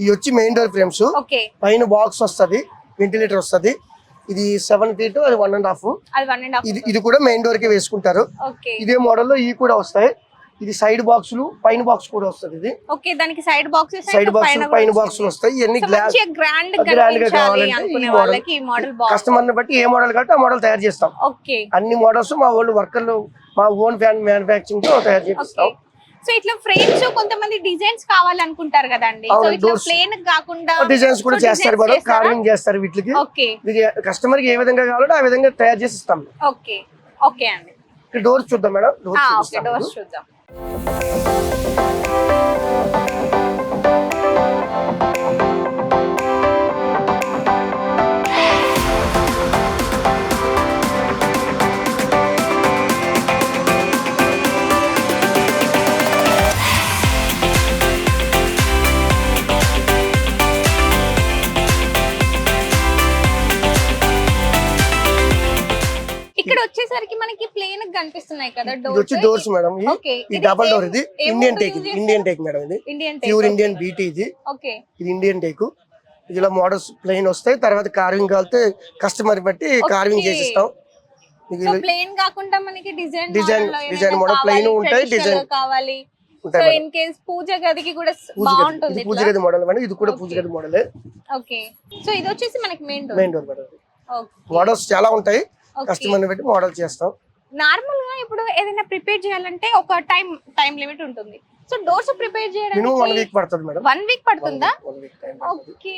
ఇవి వచ్చి main door frames. Okay పైన బాక్స్ వస్తది, వెంటిలేటర్ వస్తది. ఇది 7 feet, అది 1.5. అది 1.5. ఇది కూడా మెయిన్ డోర్ కి వేసుకుంటారు. ఓకే ఇదే మోడల్ లో ఇవి కూడా వస్తాయి. ఇది సైడ్ బాక్సులు, పైన బాక్స్ కూడా వస్తది. ఇది ఓకే దానికి సైడ్ బాక్సెస్ పైన బాక్సులు వస్తాయి. ఇవన్నీ గ్లాస్ గ్రాండ్ గ్రాండ్ గా కనిపించాలి కావాలంటే అనుకునే ఈ వాళ్ళకి ఈ మోడల్ బాగుంది. కస్టమర్ ని బట్టి ఏ మోడల్ కాబట్టి ఆ మోడల్ తయారు చేస్తాం. ఓకే అన్ని మోడల్స్ మా వాళ్ళు వర్కర్లు, మా ఓన్ ఫ్యాన్ మ్యానుఫ్యాక్చరింగ్ తో తయారు చేపిస్తాం. సో ఇట్లా ఫ్రేమ్స్ కొంతమంది డిజైన్స్ కావాలనుకుంటారు కదండి. సో ఇట్లా ప్లేన్ కాకుండా డిజైన్స్ కూడా చేస్తారు మేడం, కార్వింగ్ చేస్తారు వీటికి. ఓకే కస్టమర్ కి ఏ విధంగా కావాలంటే ఆ విధంగా తయారు చేసి ఇస్తాం. ఓకే ఓకే అండి. డోర్స్ చూద్దాం మేడం. ఓకే డోర్స్ చూద్దాం. ఇక్కడ వచ్చేసరికి మనకి ప్లేన్ కనిపిస్తున్నాయి కదా ఇది వచ్చి డోర్స్ మేడం. ఓకే ఈ డబుల్ డోర్, ఇది ఇండియన్ టేక్ మేడం. ఇది ఇండియన్ ప్యూర్ ఇండియన్ బీటీ. ఇది ఓకే ఇది ఇండియన్ టేక్. ఇదిలో మోడల్స్ ప్లెయిన్ వస్తాయి. తర్వాత కార్వింగ్ కావాలంటే కస్టమర్ బట్టి కార్వింగ్ చేసిస్తాం. సో ప్లేన్ కాకుండా మనకి డిజైన్ మోడల్ ప్లెయిన్ ఉంటాయి, డిజైన్ కావాలి. సో ఇన్ కేస్ పూజ గదికి కూడా బాగుంటుంది. పూజ గది మోడల్ మేడం. ఇది కూడా పూజ గది మోడల్. ఓకే సో ఇది వచ్చేసి మనకి మెయిన్ డోర్ మేడం. మోడల్స్ చాలా ఉంటాయి, కస్టమర్ ని బట్టి మోడల్ చేస్తాం. నార్మల్ గా ఇప్పుడు ఏదైనా ప్రిపేర్ చేయాలంటే ఒక టైం లిమిట్ ఉంటుంది. సో డోర్స్ ప్రిపేర్ చేయడానికి మినిమం 1 week పడుతుంది మేడం. 1 week పడుతుందా? ఓకే.